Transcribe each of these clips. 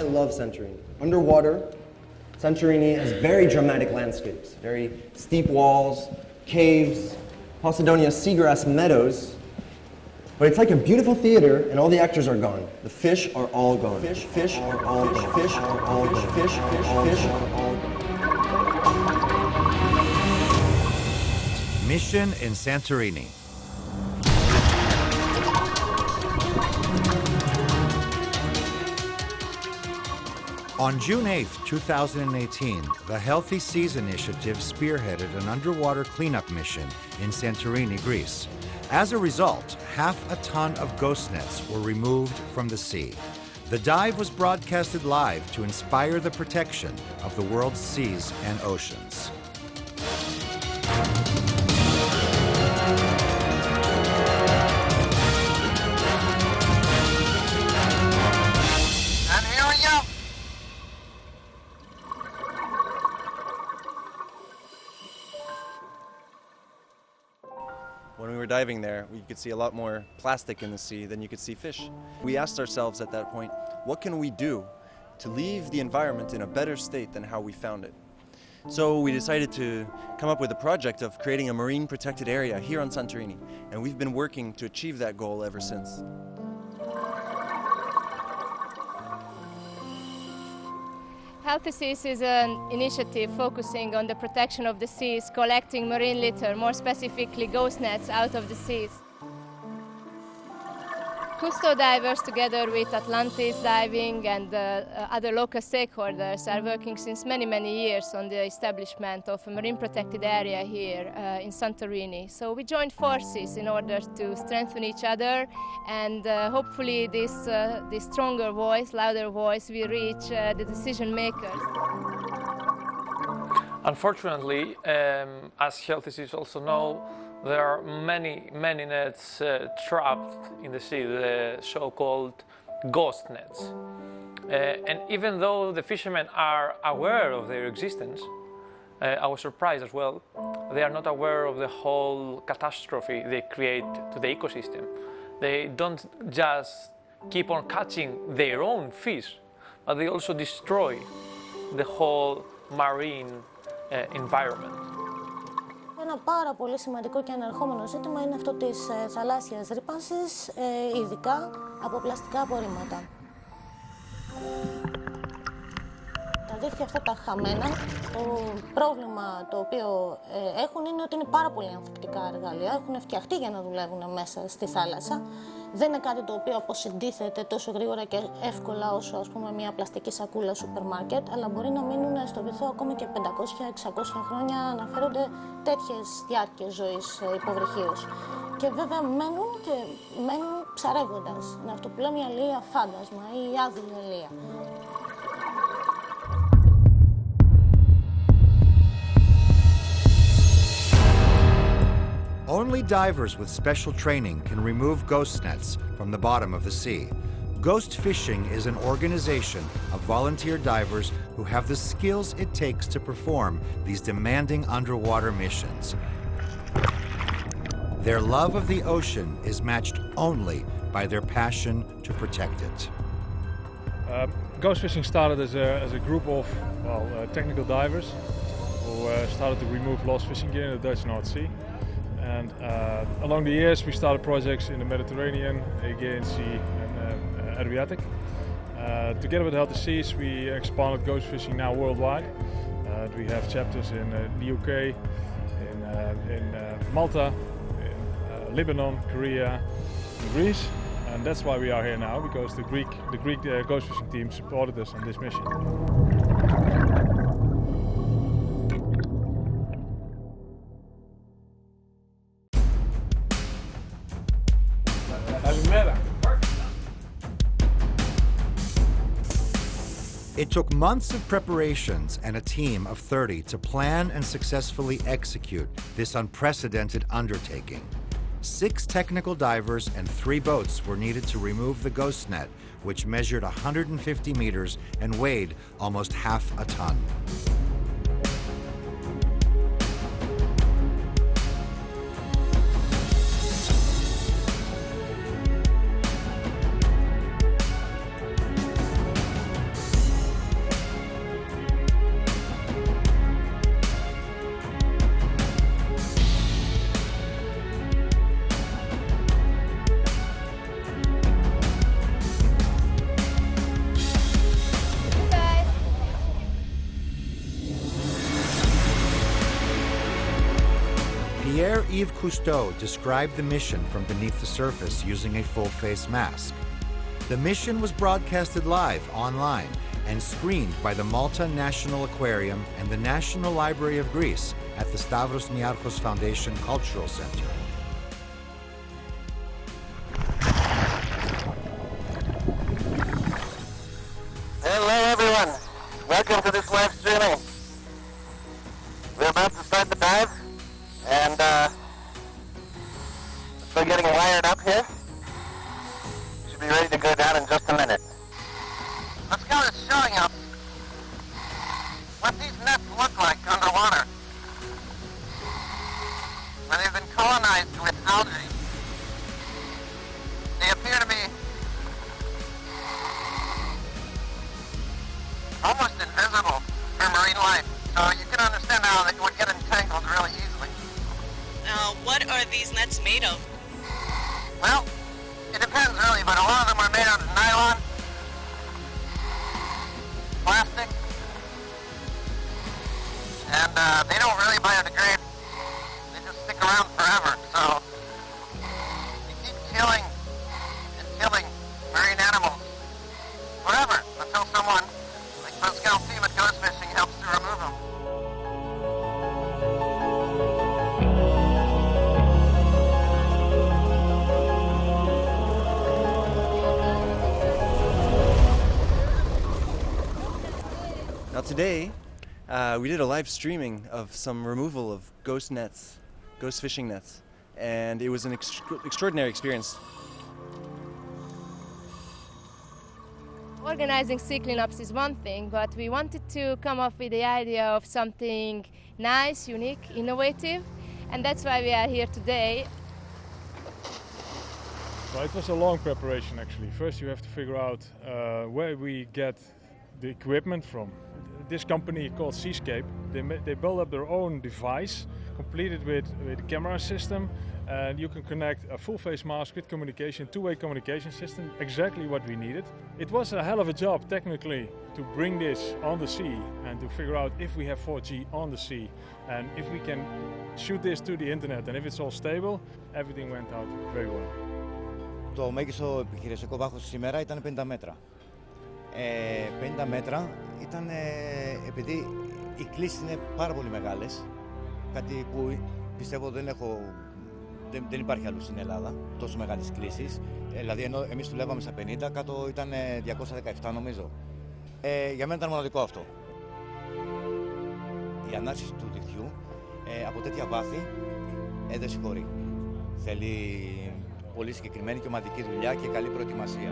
love Santorini. Underwater, Santorini has very dramatic landscapes, very steep walls, caves, Posidonia seagrass meadows. But it's like a beautiful theater, and all the actors are gone. The fish are all gone. Fish are all gone. Fish are all gone. Fish are all gone. Mission in Santorini. On June 8, 2018, the Healthy Seas Initiative spearheaded an underwater cleanup mission in Santorini, Greece. As a result, 1/2 ton of ghost nets were removed from the sea. The dive was broadcasted live to inspire the protection of the world's seas and oceans. When we were diving there, we could see a lot more plastic in the sea than you could see fish. We asked ourselves at that point, what can we do to leave the environment in a better state than how we found it? So we decided to come up with a project of creating a marine protected area here on Santorini, and we've been working to achieve that goal ever since. Healthy Seas is an initiative focusing on the protection of the seas, collecting marine litter, more specifically ghost nets, out of the seas. Custo divers, together with Atlantis Diving and other local stakeholders, are working since many years on the establishment of a marine protected area here in Santorini. So we joined forces in order to strengthen each other, and hopefully this stronger voice, louder voice, will reach the decision makers. Unfortunately, as Healthy Seas also know, there are many nets trapped in the sea, the so-called ghost nets. And even though the fishermen are aware of their existence, I was surprised as well, they are not aware of the whole catastrophe they create to the ecosystem. They don't just keep on catching their own fish, but they also destroy the whole marine environment. Ένα πάρα πολύ σημαντικό και ανερχόμενο ζήτημα είναι αυτό της θαλάσσιας ρύπανσης, ειδικά από πλαστικά απορρίμματα. Τα δίχτυα αυτά τα χαμένα, το πρόβλημα το οποίο έχουν είναι ότι είναι πάρα πολύ ανθεκτικά εργαλεία, έχουν φτιαχτεί για να δουλεύουν μέσα στη θάλασσα. Δεν είναι κάτι το οποίο αποσυντίθεται τόσο γρήγορα και εύκολα όσο ας πούμε μια πλαστική σακούλα σούπερ μάρκετ, αλλά μπορεί να μείνουν στο βυθό ακόμη και 500-600 χρόνια, αναφέρονται τέτοιες διάρκειες ζωής υποβρυχίως. Και βέβαια μένουν ψαρεύοντας. Είναι αυτό που λέμε η αλία φάντασμα ή η άδειλη αλία. Only divers with special training can remove ghost nets from the bottom of the sea. Ghost Fishing is an organization of volunteer divers who have the skills it takes to perform these demanding underwater missions. Their love of the ocean is matched only by their passion to protect it. Ghost Fishing started as a group of technical divers who started to remove lost fishing gear in the Dutch North Sea. And along the years we started projects in the Mediterranean, Aegean Sea and Adriatic. Together with Healthy Seas we expanded ghost fishing now worldwide. We have chapters in the UK, in Malta, in Lebanon, Korea, and Greece. And that's why we are here now, because the Greek ghost fishing team supported us on this mission. It took months of preparations and a team of 30 to plan and successfully execute this unprecedented undertaking. 6 technical divers and 3 boats were needed to remove the ghost net, which measured 150 meters and weighed almost 1/2 ton. Engineer Yves Cousteau described the mission from beneath the surface using a full-face mask. The mission was broadcasted live online and screened by the Malta National Aquarium and the National Library of Greece at the Stavros Niarchos Foundation Cultural Center. Hello everyone, welcome to this live streaming. We're about to start the dive and we're getting wired up here. Should be ready to go down in just a minute. Let's go to showing up what these nets look like underwater. When they've been colonized with algae. They appear to be almost invisible for marine life, so you can understand how they would get entangled really easily. What are these nets made of? Well, it depends really, but a lot of them are made out of nylon, plastic, and they don't really biodegrade. They just stick around forever, so you keep killing and killing marine animals forever until someone like Pascal Fema Ghost Fishing helps to remove them. Now today, we did a live streaming of some removal of ghost fishing nets, and it was an extraordinary experience. Organizing sea cleanups is one thing, but we wanted to come up with the idea of something nice, unique, innovative, and that's why we are here today. Well, it was a long preparation actually. First you have to figure out where we get the equipment from. This company called Seascape, they built up their own device, completed with a camera system, and you can connect a full face mask with communication, two-way communication system, exactly what we needed. It was a hell of a job technically to bring this on the sea and to figure out if we have 4G on the sea and if we can shoot this to the internet, and if it's all stable, everything went out very well. Το μέγιστο επιχειρησιακό βάθος σήμερα ήταν 50 μέτρα. 50 μέτρα ήταν επειδή οι κλίσεις είναι πάρα πολύ μεγάλες, κάτι που πιστεύω δεν υπάρχει αλλού στην Ελλάδα, τόσο μεγάλες κλίσεις. Δηλαδή ενώ εμείς δουλεύαμε στα 50, κάτω ήταν 217 νομίζω. Για μένα ήταν μοναδικό αυτό. Η ανάρτηση του δικτυού από τέτοια βάθη δεν συγχωρεί. Θέλει πολύ συγκεκριμένη και ομαδική δουλειά και καλή προετοιμασία.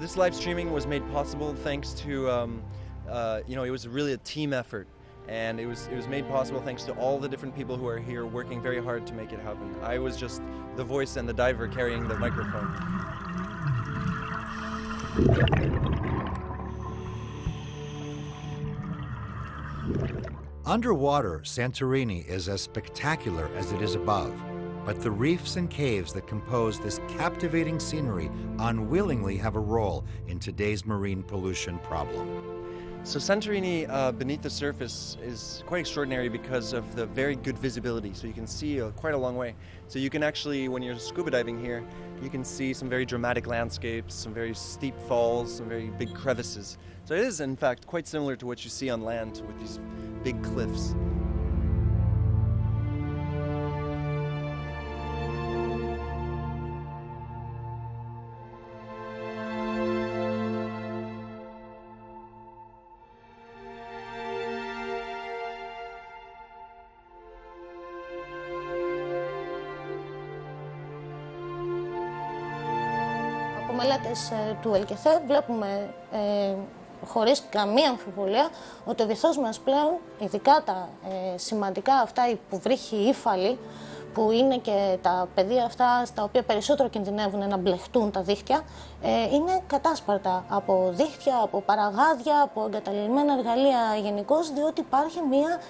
This live streaming was made possible thanks to, it was really a team effort, and it was made possible thanks to all the different people who are here working very hard to make it happen. I was just the voice and the diver carrying the microphone. Underwater, Santorini is as spectacular as it is above. But the reefs and caves that compose this captivating scenery unwillingly have a role in today's marine pollution problem. So Santorini beneath the surface is quite extraordinary because of the very good visibility. So you can see quite a long way. So you can actually, when you're scuba diving here, you can see some very dramatic landscapes, some very steep falls, some very big crevices. So it is in fact quite similar to what you see on land with these big cliffs. Μελέτες του ΕΛΚΕΘΕ βλέπουμε χωρίς καμία αμφιβολία ότι ο βυθός μας πλέον, ειδικά τα σημαντικά αυτά υποβρύχη ύφαλοι που είναι και τα πεδία αυτά στα οποία περισσότερο κινδυνεύουν να μπλεχτούν τα δίχτυα, είναι κατάσπαρτα από δίχτυα, από παραγάδια, από εγκαταλειμμένα εργαλεία γενικώς, διότι υπάρχει μία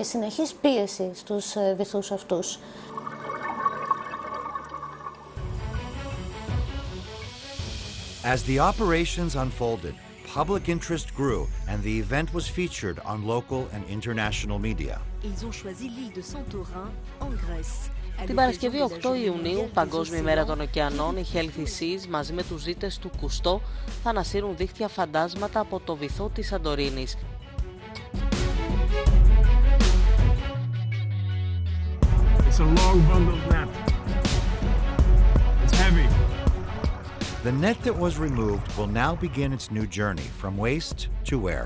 συνεχής πίεση στους βυθούς αυτούς. As the operations unfolded, public interest grew and the event was featured on local and international media. Ils ont choisi l'île de Santorini en Grèce. Την Παρασκευή 8 Ιουνίου, Παγκόσμια ημέρα των ωκεανών, οι Healthy Seas μαζί με τους ζήτες του Κουστό θα ανασύρουν δίχτυα φαντάσματα από το βυθό της Σαντορίνης. It's a long bundled net. It's heavy. The net that was removed will now begin its new journey from waste to air.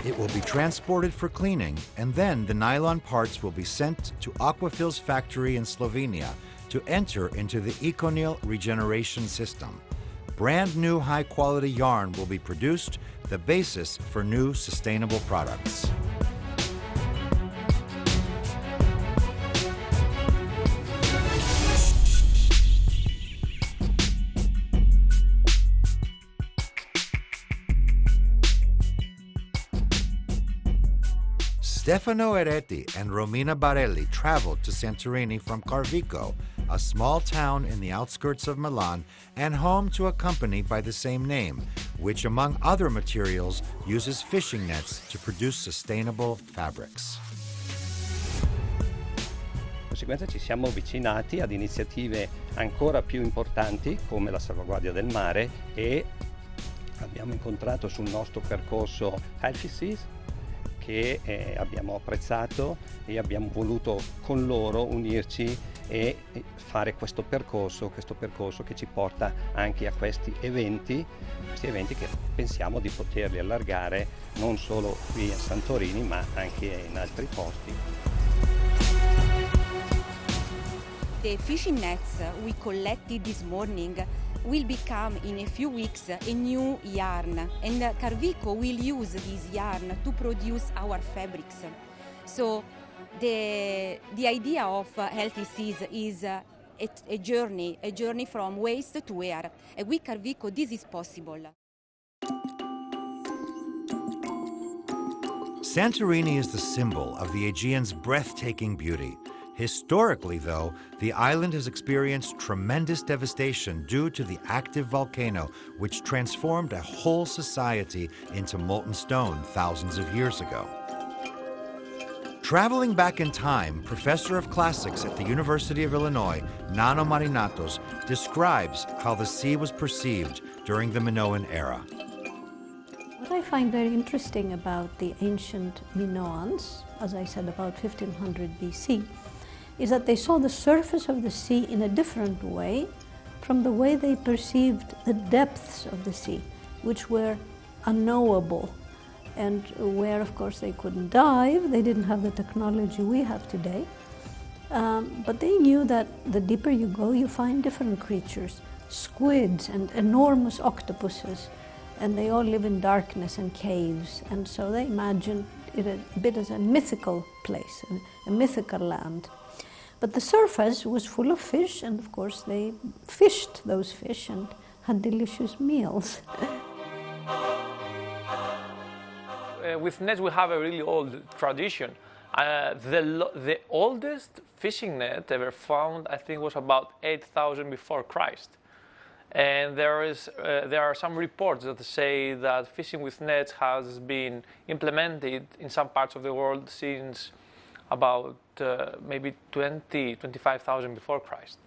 It will be transported for cleaning, and then the nylon parts will be sent to Aquafil's factory in Slovenia to enter into the Econil regeneration system. Brand new high-quality yarn will be produced, the basis for new sustainable products. Stefano Eretti and Romina Barelli traveled to Santorini from Carvico, a small town in the outskirts of Milan and home to a company by the same name, which among other materials uses fishing nets to produce sustainable fabrics. Di conseguenza ci siamo avvicinati ad iniziative ancora più importanti come la salvaguardia del mare e abbiamo incontrato sul nostro percorso Healthy Seas che abbiamo apprezzato e abbiamo voluto con loro unirci e fare questo percorso che ci porta anche a questi eventi che pensiamo di poterli allargare non solo qui a Santorini ma anche in altri posti. The fishing nets we collected this morning will become in a few weeks a new yarn, and Carvico will use this yarn to produce our fabrics. So the idea of Healthy Seas is a journey from waste to air, and with Carvico this is possible. Santorini is the symbol of the Aegean's breathtaking beauty. Historically, though, the island has experienced tremendous devastation due to the active volcano, which transformed a whole society into molten stone thousands of years ago. Traveling back in time, Professor of Classics at the University of Illinois, Nano Marinatos, describes how the sea was perceived during the Minoan era. What I find very interesting about the ancient Minoans, as I said about 1500 BC, is that they saw the surface of the sea in a different way from the way they perceived the depths of the sea, which were unknowable and where, of course, they couldn't dive. They didn't have the technology we have today. But they knew that the deeper you go, you find different creatures, squids and enormous octopuses, and they all live in darkness and caves. And so they imagined it a bit as a mythical place, a mythical land. But the surface was full of fish, and of course they fished those fish and had delicious meals. With nets we have a really old tradition. The oldest fishing net ever found, I think, was about 8,000 before Christ. And there are some reports that say that fishing with nets has been implemented in some parts of the world since about maybe 25,000 before Christ.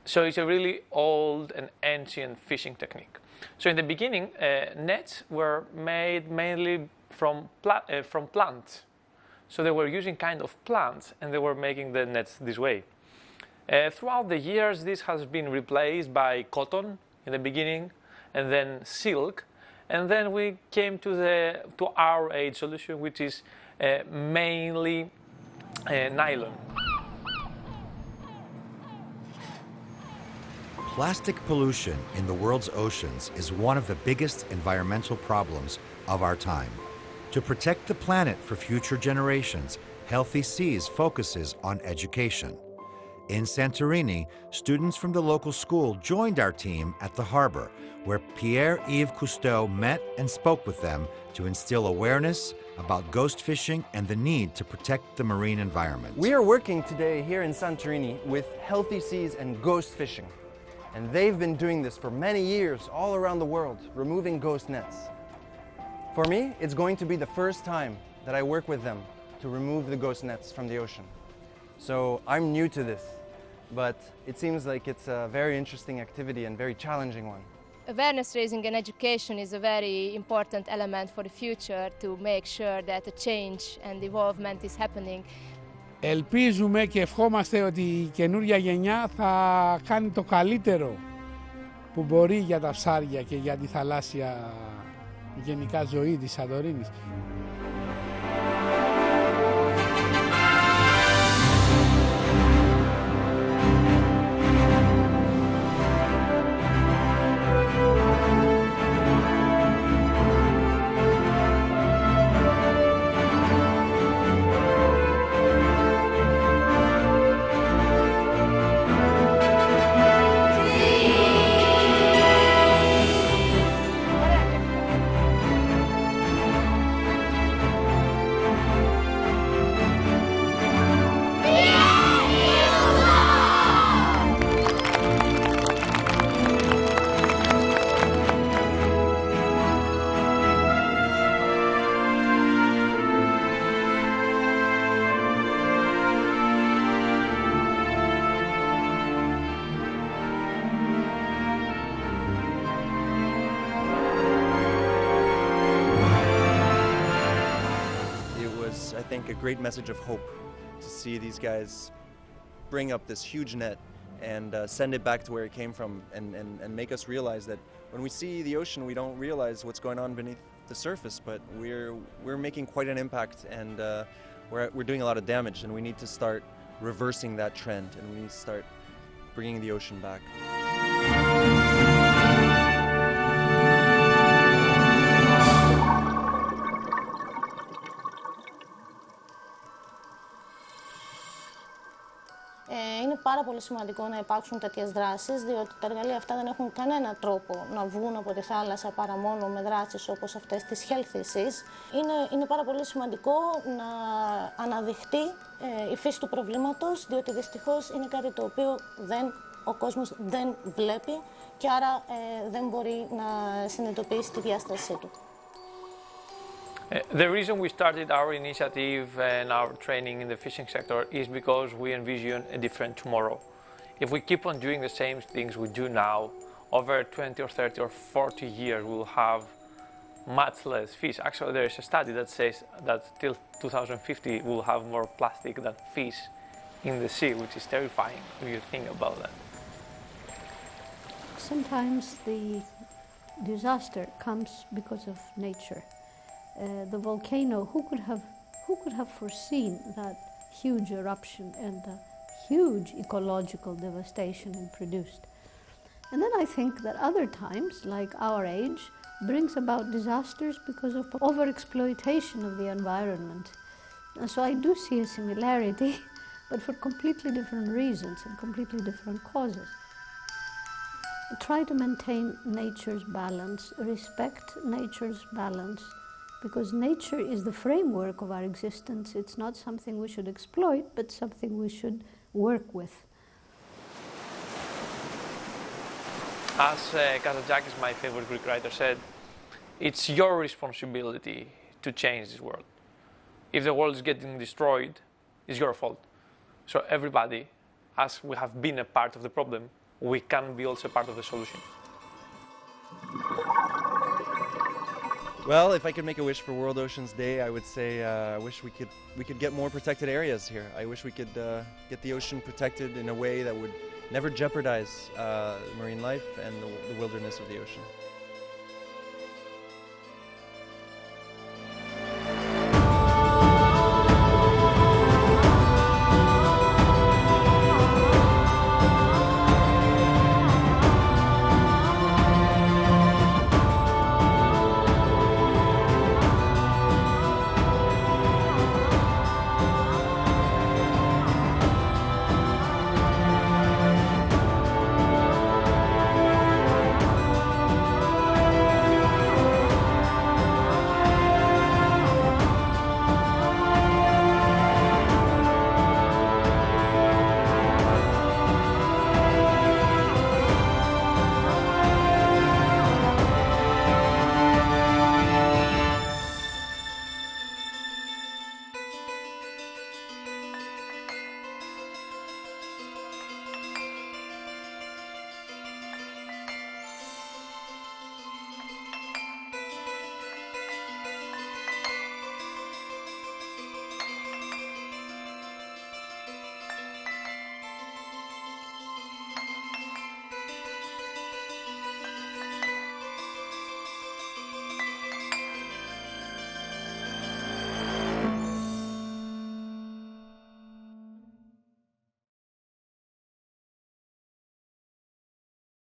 So it's a really old and ancient fishing technique. So in the beginning, nets were made mainly from plants. So they were using kind of plants and they were making the nets this way. Throughout the years, this has been replaced by cotton in the beginning and then silk. And then we came to our age solution, which is mainly nylon. Plastic pollution in the world's oceans is one of the biggest environmental problems of our time. To protect the planet for future generations, Healthy Seas focuses on education. In Santorini, students from the local school joined our team at the harbor, where Pierre-Yves Cousteau met and spoke with them to instill awareness about ghost fishing and the need to protect the marine environment. We are working today here in Santorini with Healthy Seas and ghost fishing. And they've been doing this for many years all around the world, removing ghost nets. For me, it's going to be the first time that I work with them to remove the ghost nets from the ocean. So I'm new to this, but it seems like it's a very interesting activity and very challenging one. Awareness raising and education is a very important element for the future to make sure that a change and evolvement is happening. Ελπίζουμε και ευχόμαστε ότι η καινούργια γενιά θα κάνει το καλύτερο που μπορεί για τα ψάρια και για τη θαλάσσια γενικά ζωή της Σαντορίνης. I think a great message of hope to see these guys bring up this huge net and send it back to where it came from and make us realize that when we see the ocean we don't realize what's going on beneath the surface, but we're making quite an impact and we're doing a lot of damage, and we need to start reversing that trend and we need to start bringing the ocean back. Είναι πάρα πολύ σημαντικό να υπάρξουν τέτοιες δράσεις, διότι τα εργαλεία αυτά δεν έχουν κανένα τρόπο να βγουν από τη θάλασσα παρά μόνο με δράσεις όπως αυτές της Healthy Seas. Είναι πάρα πολύ σημαντικό να αναδειχτεί η φύση του προβλήματος, διότι δυστυχώς είναι κάτι το οποίο ο κόσμος δεν βλέπει και άρα δεν μπορεί να συνειδητοποιήσει τη διάστασή του. The reason we started our initiative and our training in the fishing sector is because we envision a different tomorrow. If we keep on doing the same things we do now, over 20 or 30 or 40 years we'll have much less fish. Actually, there is a study that says that till 2050 we'll have more plastic than fish in the sea, which is terrifying when you think about that. Sometimes the disaster comes because of nature. The volcano, who could have foreseen that huge eruption and the huge ecological devastation it produced? And then I think that other times, like our age, brings about disasters because of overexploitation of the environment. And so I do see a similarity, but for completely different reasons and completely different causes. Try to maintain nature's balance, respect nature's balance, because nature is the framework of our existence. It's not something we should exploit, but something we should work with. As Kazantzakis, my favorite Greek writer, said, it's your responsibility to change this world. If the world is getting destroyed, it's your fault. So everybody, as we have been a part of the problem, we can be also part of the solution. Well, if I could make a wish for World Oceans Day, I would say I wish we could get more protected areas here. I wish we could get the ocean protected in a way that would never jeopardize marine life and the wilderness of the ocean.